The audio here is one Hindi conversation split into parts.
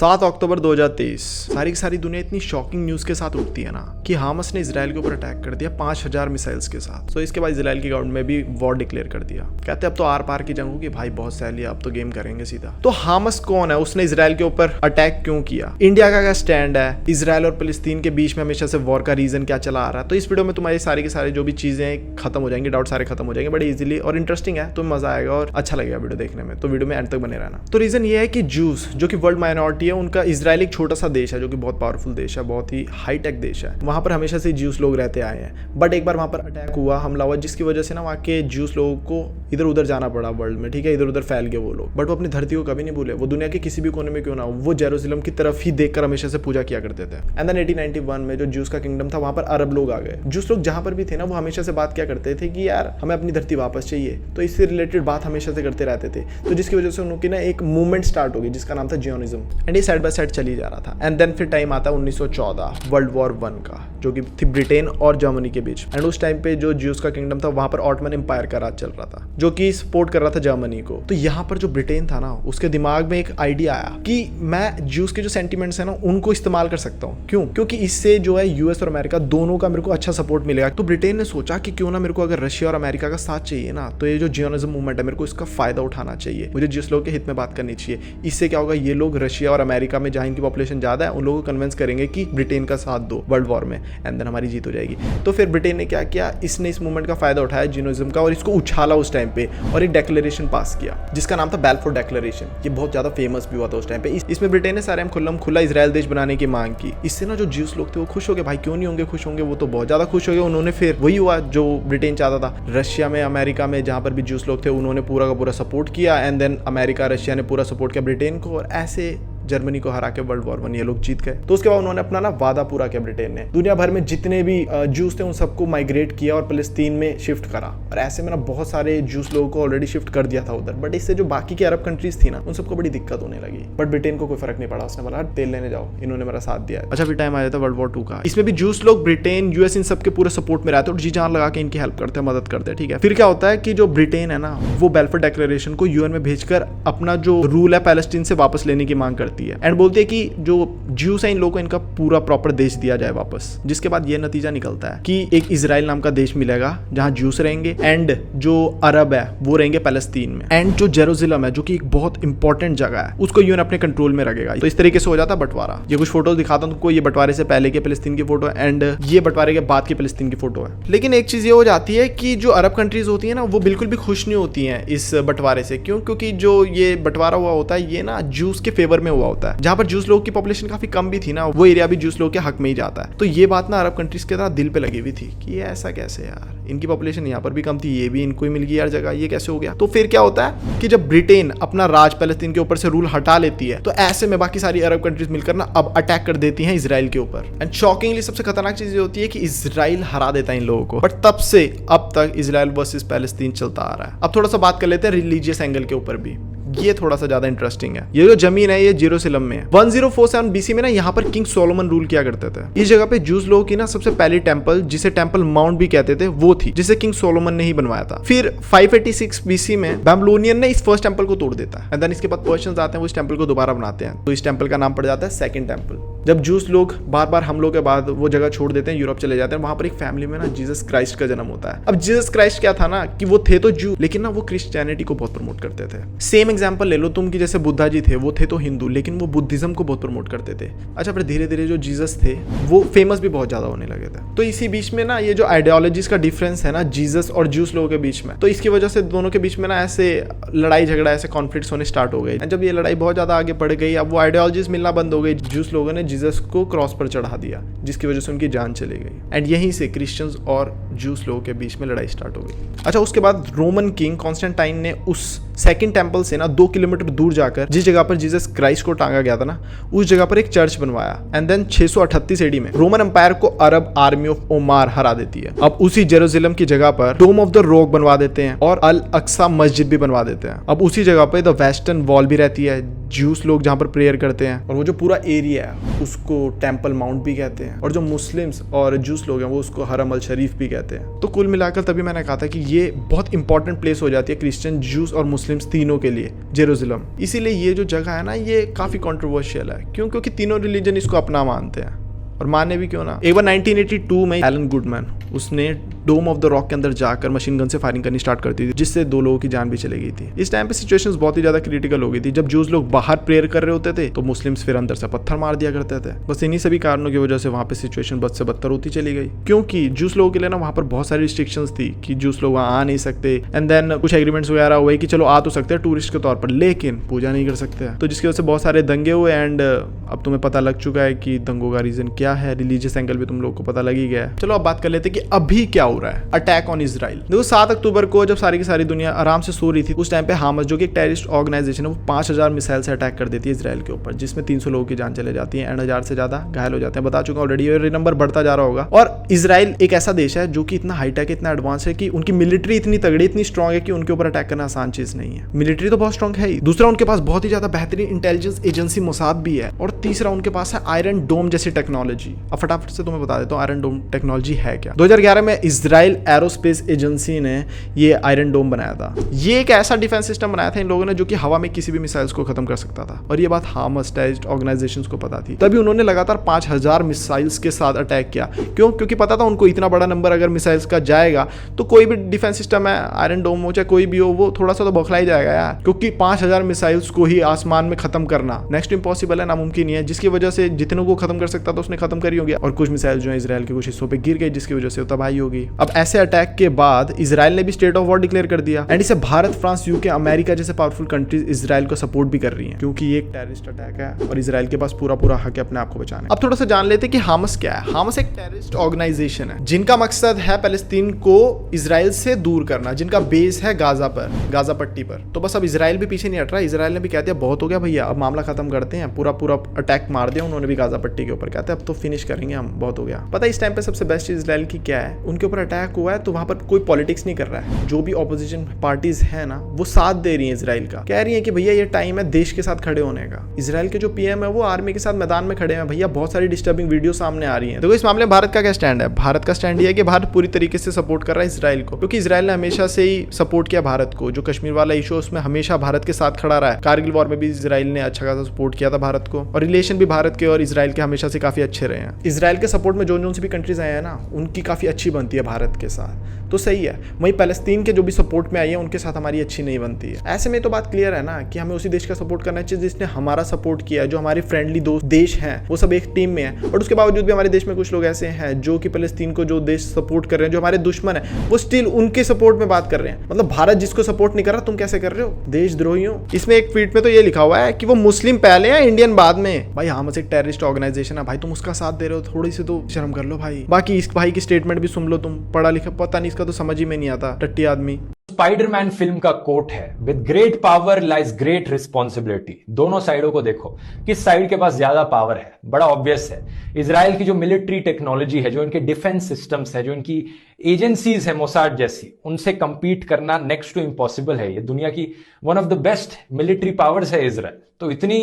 7 अक्टूबर 2023 सारी की सारी दुनिया इतनी शॉकिंग न्यूज के साथ उठती है ना कि हामस ने इजराइल के ऊपर अटैक कर दिया 5000 मिसाइल्स के साथ। तो इसके बाद इजराइल की गवर्नमेंट में भी वॉर डिक्लेयर कर दिया। कहते अब तो आर पार की जंग होगी भाई, बहुत सैली, अब तो गेम करेंगे सीधा। तो हामस कौन है, उसने इजराइल के ऊपर अटैक क्यों किया, इंडिया का क्या स्टैंड है, इजराइल और फिलिस्तीन के बीच में हमेशा से वॉर का रीजन क्या चला आ रहा है। तो इस वीडियो में तुम्हारी सारी के सारे जो भी चीजें खत्म हो जाएंगे, डाउट सारे खत्म हो जाएंगे बड़े इजीली, और इंटरेस्टिंग है, तो मजा आएगा और अच्छा लगेगा वीडियो देखने में। तो वीडियो में एंड तक बने रहना। तो रीजन ये है कि जूस जो कि वर्ल्ड माइनॉरिटी है, उनका इजराइल एक छोटा सा देश है जो कि बहुत पावरफुल देश है, बहुत ही हाईटेक देश है। वहां पर हमेशा से ज्यूस लोग रहते आए हैं, बट एक बार वहां पर अटैक हुआ, हमला हुआ, जिसकी वजह से ना वहाँ के ज्यूस लोगों को इधर उधर जाना पड़ा वर्ल्ड में। ठीक है, इधर उधर फैल गए वो लोग, बट वो अपनी धरती को कभी नहीं भूले। वो दुनिया के किसी भी कोने में क्यों ना हो, वो जेरूसलम की तरफ ही देखकर हमेशा से पूजा किया करते थे। एंड देन 1891 में जो ज्यूस का किंगडम था, वहां पर अरब लोग आ गए। ज्यूस लोग जहां पर भी थे ना, वो हमेशा से बात क्या करते थे कि यार हमें अपनी धरती वापस चाहिए। तो इससे रिलेटेड बात हमेशा से करते रहते थे। तो जिसकी वजह से उनकी ना एक मूवमेंट स्टार्ट हो गई जिसका नाम था जियोनिज्म, एंड ये साइड बाय साइड चली जा रहा था। एंड देन फिर टाइम आता 1914 वर्ल्ड वॉर 1 का, जो कि थी ब्रिटेन और जर्मनी के बीच। एंड उस टाइम पे जो ज्यूस का किंगडम था, वहां पर ऑटमन एम्पायर का राज चल रहा था, जो कि सपोर्ट कर रहा था जर्मनी को। तो यहाँ पर जो ब्रिटेन था ना, उसके दिमाग में एक आइडिया आया कि मैं ज्यूस के जो सेंटिमेंट्स है ना, उनको इस्तेमाल कर सकता हूँ। क्यों? क्योंकि इससे जो है यूएस और अमेरिका दोनों का मेरे को अच्छा सपोर्ट मिलेगा। तो ब्रिटेन ने सोचा कि क्यों ना मेरे को अगर रशिया और अमेरिका का साथ चाहिए ना, तो ये जो जियोनिज्म मूवमेंट है, मेरे को इसका फायदा उठाना चाहिए, मुझे जिस लोग के हित में बात करनी चाहिए। इससे क्या होगा, ये लोग रशिया और अमेरिका में जहाँ इनकी पॉपुलेशन ज्यादा है, उन लोगों को कन्विंस करेंगे कि ब्रिटेन का साथ दो वर्ल्ड वॉर में, एंड देन हमारी जीत हो जाएगी। तो फिर ब्रिटेन ने क्या किया, इसने इस मूवमेंट का फायदा उठाया जियोनिज्म का, और इसको उछाला उस टाइम पे, और एक डिक्लेरेशन पास किया जिसका नाम था बैलफोर डिक्लेरेशन। ये बहुत ज्यादा फेमस भी हुआ था उस टाइम पे। इसमें ब्रिटेन ने सारे खुला इजराइल देश बनाने की मांग की। इससे ना जो ज्यूस लोग थे वो खुश हो गए। भाई क्यों नहीं होंगे खुश, होंगे वो तो बहुत ज्यादा खुश हो गए। उन्होंने फिर वही हुआ जो ब्रिटेन चाहता था, रशिया में अमेरिका में जहां पर भी ज्यूस लोग थे, उन्होंने पूरा का पूरा सपोर्ट किया। एंड देन अमेरिका रशिया ने पूरा सपोर्ट किया ब्रिटेन को, और ऐसे जर्मनी को हरा के वर्ल्ड वॉर 1 ये लोग जीत गए। तो उसके बाद उन्होंने अपना ना वादा पूरा किया ब्रिटेन ने, दुनिया भर में जितने भी जूस थे उन सबको माइग्रेट किया और फिलिस्तीन में शिफ्ट करा। और ऐसे में ना बहुत सारे जूस लोगों को ऑलरेडी शिफ्ट कर दिया था उधर, बट इससे जो बाकी की अरब कंट्रीज थी ना, उन सबको बड़ी दिक्कत होने लगी। बट ब्रिटेन को कोई फर्क नहीं पड़ा, उसने बोला तेल लेने जाओ, इन्होंने मेरा साथ दिया। अच्छा फिर टाइम आ जाता वर्ल्ड वॉर 2 का। इसमें भी जूस लोग ब्रिटेन यूएस इन सबके पूरे सपोर्ट में रहते और जी जान लगा के इनकी हेल्प करते हैं, मदद करते हैं। ठीक है, फिर क्या होता है कि जो ब्रिटेन है ना, वो बैलफोर डिक्लेरेशन को यूएन में भेजकर अपना जो रूल है पैलेस्टीन से वापस लेने की मांग करती है, एंड बोलती है कि जो ज्यूस है इन लोगों को इनका पूरा प्रॉपर देश दिया जाए वापस। जिसके बाद ये नतीजा निकलता है कि एक इजराइल नाम का देश मिलेगा जहां ज्यूस रहेंगे, एंड जो अरब है वो रहेंगे पैलेस्टीन में, एंड जो जेरूसलम है जो कि एक बहुत इंपॉर्टेंट जगह है, उसको यूएन अपने कंट्रोल में रखेगा। तो इस तरीके से हो जाता है बंटवारा। ये कुछ फोटोज दिखाता हूं तुमको, ये बंटवारे से पहले के फिलिस्तीन की फोटो है, एंड ये बंटवारे के बाद की फिलिस्तीन की फोटो है। लेकिन एक चीज ये हो जाती है कि जो अरब कंट्रीज होती है ना, वो बिल्कुल भी खुश नहीं होती है इस बंटवारे से। क्यों? क्योंकि जो ये बंटवारा हुआ होता है, ये ना ज्यूस के फेवर में हुआ होता है। जहां पर ज्यूस लोग की पॉपुलेशन काफी कम भी थी ना, वो एरिया भी ज्यूस लोग के हक में ही जाता है। तो ये बात ना अरब कंट्रीज के दिल पे लगी हुई थी कि ये ऐसा कैसे यार, इनकी पॉपुलेशन यहाँ पर भी कम थी, ये भी इनको ही मिल गई यार जगह, ये कैसे हो गया। तो फिर क्या होता है कि जब ब्रिटेन अपना राज पैलेस्तीन के ऊपर से रूल हटा लेती है, तो ऐसे में बाकी सारी अरब कंट्रीज मिलकर ना अब अटैक कर देती हैं इजराइल के ऊपर। एंड शॉकिंगली सबसे खतरनाक चीज ये होती है कि इजराइल हरा देता है इन लोगों को। बट तब से अब तक इजराइल वर्सेस पैलेस्तीन चलता आ रहा है। अब थोड़ा सा बात कर लेते हैं रिलीजियस एंगल के ऊपर भी, ये थोड़ा सा ज्यादा इंटरेस्टिंग है। ये जो जमीन है ये जेरूसलम में है। 1047 बीसी में ना यहाँ पर किंग सोलोमन रूल किया करते थे। इस जगह पे ज्यूस लोगों की ना सबसे पहली टेंपल, जिसे टेंपल माउंट भी कहते थे, वो थी, जिसे किंग सोलोमन ने ही बनवाया था। फिर 586 बीसी में बैबलोनियन ने इस फर्स्ट टेंपल को तोड़ देता है, एंड देन इसके बाद पर्शियंस आते हैं, वो इस टेंपल को दोबारा बनाते हैं। तो इस टेंपल का नाम पड़ जाता है सेकंड टेंपल। जब ज्यूस लोग बार बार हमलों के बाद वो जगह छोड़ देते हैं, यूरोप चले जाते हैं, वहां पर एक फैमिली में ना जीसस क्राइस्ट का जन्म होता है। अब जीसस क्राइस्ट क्या था ना, कि वो थे तो ज्यू, लेकिन ना वो क्रिश्चियनिटी को बहुत प्रमोट करते थे। सेम एग्जांपल ले लो तुम, कि जैसे बुद्धा जी थे, वो थे तो हिंदू, लेकिन वो बुद्धिज्म को बहुत प्रमोट करते थे। अच्छा फिर धीरे धीरे जो जीसस थे वो फेमस भी बहुत ज्यादा होने लगे थे। तो इसी बीच में ना ये जो आइडियोलॉजीज का डिफरेंस है ना जीसस और ज्यूस लोगों के बीच में, तो इसकी वजह से दोनों के बीच में ना ऐसे लड़ाई झगड़ा, ऐसे कॉन्फ्लिक्ट्स होने स्टार्ट हो गए। जब ये लड़ाई बहुत ज्यादा आगे बढ़ गई, अब वो आइडियोलॉजीज मिलना बंद हो गई, ज्यूस लोगों ने जीसस को क्रॉस पर चढ़ा दिया, जिसकी वजह से उनकी जान चली गई। एंड यहीं से क्रिश्चियंस और ज्यूस लोगों के बीच में लड़ाई स्टार्ट हो गई। अच्छा उसके बाद रोमन किंग कॉन्स्टेंटाइन ने उस सेकंड टेंपल से ना 2 किलोमीटर दूर जाकर, जिस जगह पर जीसस क्राइस्ट को टांगा गया था ना, उस जगह पर एक चर्च बनवाया। एंड देन 638 एडी में रोमन एम्पायर को अरब आर्मी ऑफ ओमार हरा देती है। अब उसी जेरूसलम की जगह पर डोम ऑफ द रॉक बनवा देते हैं और अल अक्सा मस्जिद भी बनवा देते हैं। अब उसी जगह पे द वेस्टर्न वॉल भी रहती है, ज्यूस लोग जहाँ पर प्रेयर करते हैं, और वो जो पूरा एरिया है उसको टेंपल माउंट भी कहते हैं। हैं, और जो मुस्लिम्स और जूस लोग हैं वो उसको हरम अल शरीफ भी कहते हैं। तो कुल मिलाकर तभी मैंने कहा था कि ये बहुत इंपॉर्टेंट प्लेस हो जाती है क्रिश्चियन, जूस और मुस्लिम्स तीनों के लिए, जेरूसलम। इसीलिए ये जो जगह है ना, ये काफी कंट्रोवर्शियल है। क्यों? क्योंकि तीनों रिलीजन इसको अपना मानते हैं, और माने भी क्यों ना। एक बार 1982 में एलन गुडमैन, उसने डोम ऑफ द रॉक के अंदर जाकर मशीन गन से फायरिंग करनी स्टार्ट कर दी थी, जिससे 2 लोगों की जान भी चली गई थी। इस टाइम पे सिचुएशंस बहुत ही ज्यादा क्रिटिकल हो गई थी। जब जूस लोग बाहर प्रेयर कर रहे होते थे तो मुस्लिम्स फिर अंदर से पत्थर मार दिया करते थे। बस इन्हीं सभी कारणों की वजह से वहां पे सिचुएशन बद से बदतर होती चली गई, क्योंकि जूस लोगों के लिए ना वहां पर बहुत सारी रिस्ट्रिक्शंस थी कि जूस लोग वहां आ नहीं सकते। एंड देन कुछ एग्रीमेंट्स वगैरह हुए कि चलो आ तो सकते हैं टूरिस्ट के तौर पर, लेकिन पूजा नहीं कर सकते। तो जिसकी वजह से बहुत सारे दंगे हुए। एंड अब तुम्हें पता लग चुका है कि दंगों का रीजन क्या है, रिलीजियस एंगल भी तुम लोग को पता लग ही गया है। चलो अब बात कर लेते हैं कि अभी क्या हो रहा है। Attack on Israel. देखो 7 अक्टूबर को जब सारी की सारी दुनिया आराम से सो रही थी, उस टाइम पे हामस, जो कि एक टेररिस्ट ऑर्गेनाइजेशन है, वो 5000 मिसाइल से अटैक कर देती है इजराइल के ऊपर, जिसमें 300 लोगों की जान चले जाती है एंड 1000 से ज्यादा घायल हो जाते हैं। बता चुका ऑलरेडी, और ये नंबर बढ़ता जा रहा होगा। और इजराइल एक ऐसा देश है जो कि इतना हाईटेक है, इतना एडवांस है कि उनकी मिलिट्री इतनी तगड़ी, इतनी स्ट्रॉन्ग है कि उनके ऊपर अटैक करना आसान चीज नहीं है। मिलिट्री तो बहुत स्ट्रॉन्ग है ही, दूसरा उनके पास बहुत ही ज्यादा बेहतरीन इंटेलिजेंस एजेंसी मोसाद भी है, और तीसरा उनके पास है आयरन डोम जैसी टेक्नोलॉजी। अब फटाफट से तुम्हें बता देता हूँ आयरन डोम टेक्नोलॉजी है क्या। 2011 में इजराइल एरोस्पेस एजेंसी ने ये आयरन डोम बनाया था। ये एक ऐसा डिफेंस सिस्टम बनाया था इन लोगों ने जो कि हवा में किसी भी मिसाइल्स को खत्म कर सकता था, और ये बात हामस टेररिस्ट ऑर्गेनाइजेशंस को पता थी। तभी उन्होंने लगातार 5000 मिसाइल्स के साथ अटैक किया। क्यों? क्योंकि पता था उनको इतना बड़ा नंबर अगर मिसाइल्स का जाएगा तो कोई भी डिफेंस सिस्टम है, आयरन डोम हो चाहे कोई भी हो, वो थोड़ा सा तो बौखला ही जाएगा यार। क्योंकि 5000 मिसाइल्स को ही आसमान में खत्म करना नेक्स्ट इम्पॉसिबल है, नामुमकिन ही है, जिसकी वजह से जितनों को खत्म कर सकता था उसने खत्म करी होगी। और कुछ मिसाइल जो है इजराइल के कुछ हिस्सों पे गिर गई, जिसकी वजह से तबाही होगी। अब ऐसे अटैक के बाद इजराइल ने भी स्टेट ऑफ वॉर डिक्लेयर कर दिया, एंड इसे भारत, फ्रांस, यूके, अमेरिका जैसे पावरफुल कंट्रीज इजराइल को सपोर्ट भी कर रही हैं, क्योंकि ये एक टेररिस्ट अटैक है और इजराइल के पास पूरा हक है अपने आप को बचाने। अब थोड़ा सा जान लेते हैं कि हामस क्या है। हामस एक टेररिस्ट ऑर्गेनाइजेशन है जिनका मकसद है पैलेस्तीन को इजराइल से दूर करना, जिनका बेस है गाजा पर, गाजा पट्टी पर। तो बस अब इजराइल भी पीछे नहीं हट रहा। इजराइल ने भी कहते हैं बहुत हो गया भैया, अब मामला खत्म करते हैं, पूरा अटैक मार दिया उन्होंने भी गाजा पट्टी के ऊपर। कहते हैं अब तो फिनिश करेंगे हम, बहुत हो गया। पता है इस टाइम पे सबसे बेस्ट चीज इजराइल की क्या है? उनके ऊपर अटैक हुआ है तो वहां पर कोई पॉलिटिक्स नहीं कर रहा है। जो भी ऑपोजिशन पार्टीज है ना, वो साथ दे रही है इजराइल का, कह रही है कि भैया ये टाइम है देश के साथ खड़े होने का। इजराइल के जो पीएम है वो आर्मी के साथ मैदान में खड़े हैं भैया। बहुत सारी डिस्टर्बिंग वीडियो सामने आ रही है। देखो इस मामले में भारत का क्या स्टैंड है? भारत का स्टैंड ये है कि भारत पूरी तरीके से सपोर्ट कर रहा है इजराइल को, क्योंकि इजराइल ने हमेशा से ही सपोर्ट किया भारत को। जो कश्मीर वाला इशू उसमें हमेशा भारत के साथ खड़ा रहा है। कारगिल वॉर में भी इजराइल ने अच्छा खासा सपोर्ट किया था भारत को, और रिलेशन भी भारत के और इजराइल के हमेशा से काफी अच्छे रहे हैं। इजराइल के सपोर्ट में जो सी भी कंट्रीज आए हैं ना, उनकी काफी अच्छी बनती है भारत के साथ, तो सही है। वहीं पैलेस्तीन के जो भी सपोर्ट में आई है उनके साथ हमारी अच्छी नहीं बनती है। ऐसे में तो बात क्लियर है ना कि हमें उसी देश का सपोर्ट करना चाहिए जिसने हमारा सपोर्ट किया है। जो हमारे फ्रेंडली दोस्त देश हैं वो सब एक टीम में है, और उसके बावजूद भी हमारे देश में कुछ लोग ऐसे हैं जो कि पैलेस्तीन को, जो देश सपोर्ट कर रहे हैं, जो हमारे दुश्मन है, वो स्टिल उनके सपोर्ट में बात कर रहे हैं। मतलब भारत जिसको सपोर्ट नहीं कर रहा, तुम कैसे कर रहे हो? देशद्रोहियों। इसमें एक ट्वीट में तो ये लिखा हुआ है कि वो मुस्लिम पहले हैं, इंडियन बाद में। भाई हामस एक टेररिस्ट ऑर्गेनाइजेशन है भाई, तुम उसका साथ दे रहे हो, थोड़ी सी तो शर्म कर लो भाई। बाकी इस भाई की स्टेटमेंट भी सुन लो तुम, पढ़ा लिखा पता नहीं, इसका तो समझ ही में नहीं आता, टट्टी आदमी। स्पाइडरमैन फिल्म का कोट है, with great power lies great responsibility. दोनों साइडों को देखो, किस साइड के पास ज्यादा पावर है। बड़ा ऑब्वियस है, इजराइल की जो मिलिट्री टेक्नोलॉजी है, जो इनके डिफेंस सिस्टम्स है, जो इनकी एजेंसीज है मोसाद जैसी, उनसे कंपीट करना नेक्स्ट टू इम्पॉसिबल है। ये दुनिया की one of the best military powers है इजराइल। तो इतनी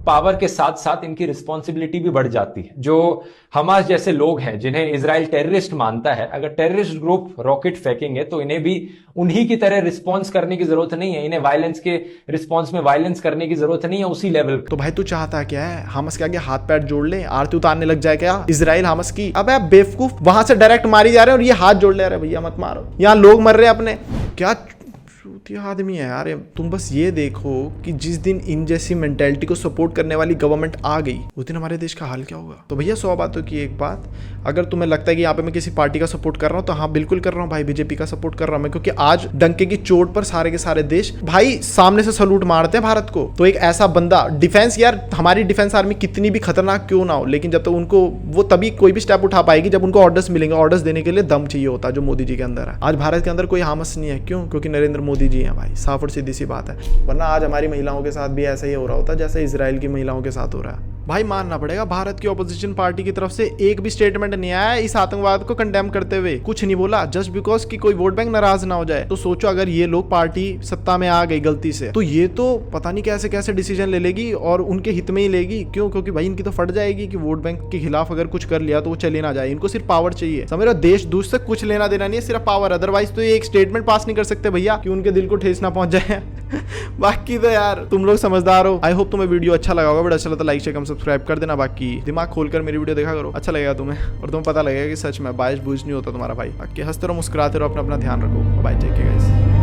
पावर के साथ साथ इनकी रिस्पॉन्सिबिलिटी भी बढ़ जाती है। जो हमास जैसे लोग हैं जिन्हें इजराइल टेररिस्ट मानता है, अगर टेररिस्ट ग्रुप रॉकेट फेंकेंगे तो इन्हें भी उन्हीं की तरह रिस्पॉन्स करने की जरूरत नहीं है। इन्हें वायलेंस के रिस्पॉन्स में वायलेंस करने की जरूरत नहीं है उसी लेवल। तो भाई तू चाहता क्या है? हामस के आगे हाथ पैर जोड़ ले, आरती उतारने लग जाए क्या इजराइल हामस की? अब आप बेवकूफ, वहां से डायरेक्ट मारी जा रहे हैं और ये हाथ जोड़ ले रहे, भैया मत मारो, यहाँ लोग मर रहे हैं अपने। क्या आदमी है यार। तुम बस ये देखो कि जिस दिन इन जैसी मेंटेलिटी को सपोर्ट करने वाली गवर्नमेंट आ गई, उस दिन हमारे देश का हाल क्या होगा। तो भैया 100 बातों की एक बात, अगर तुम्हें लगता है कि यहाँ पे मैं किसी पार्टी का सपोर्ट कर रहा हूँ, तो हाँ बिल्कुल कर रहा हूँ भाई, बीजेपी का सपोर्ट कर रहा हूँ मैं, क्योंकि आज डंके की चोट पर सारे के सारे देश भाई सामने से सलूट मारते हैं भारत को। तो एक ऐसा बंदा, डिफेंस यार, हमारी डिफेंस आर्मी कितनी भी खतरनाक क्यों ना हो, लेकिन जब तक उनको, वो तभी कोई भी स्टेप उठा पाएगी जब उनको ऑर्डर्स मिलेंगे। ऑर्डर्स देने के लिए दम चाहिए होता है, जो मोदी जी के अंदर है। आज भारत के अंदर कोई हामस नहीं है। क्यों? क्योंकि नरेंद्र मोदी जी हैं भाई, साफ और सीधी सी बात है। वरना आज हमारी महिलाओं के साथ भी ऐसा ही हो रहा होता जैसे इजराइल की महिलाओं के साथ हो रहा है। भाई मानना पड़ेगा भारत की ऑपोजिशन पार्टी की तरफ से एक भी स्टेटमेंट नहीं आया इस आतंकवाद को कंडेम करते हुए, कुछ नहीं बोला, जस्ट बिकॉज कि कोई वोट बैंक नाराज ना हो जाए। तो सोचो अगर ये लोग पार्टी सत्ता में आ गई गलती से, तो ये तो पता नहीं कैसे कैसे डिसीजन ले लेगी और उनके हित में ही लेगी। क्यों? क्योंकि भाई इनकी तो फट जाएगी कि वोट बैंक के खिलाफ अगर कुछ कर लिया तो वो चले ना जाए। इनको सिर्फ पावर चाहिए, समझ रहे हो? देश दूसरे से कुछ लेना देना नहीं है, सिर्फ पावर। अदरवाइज तो ये एक स्टेटमेंट पास नहीं कर सकते भैया कि उनके दिल को ठेस ना पहुंच जाए। बाकी तो यार तुम लोग समझदार हो। आई होप तुम्हें वीडियो अच्छा लगा होगा। वीडियो अच्छा लगा तो लाइक शेयर सब्सक्राइब कर देना। बाकी दिमाग खोलकर मेरी वीडियो देखा करो, अच्छा लगेगा तुम्हें और तुम्हें पता लगेगा कि सच में बाइस बूझ नहीं होता तुम्हारा भाई। बाकी हंसते रहो, मुस्कुराते रहो, अपना ध्यान रखो। Bye, take care guys.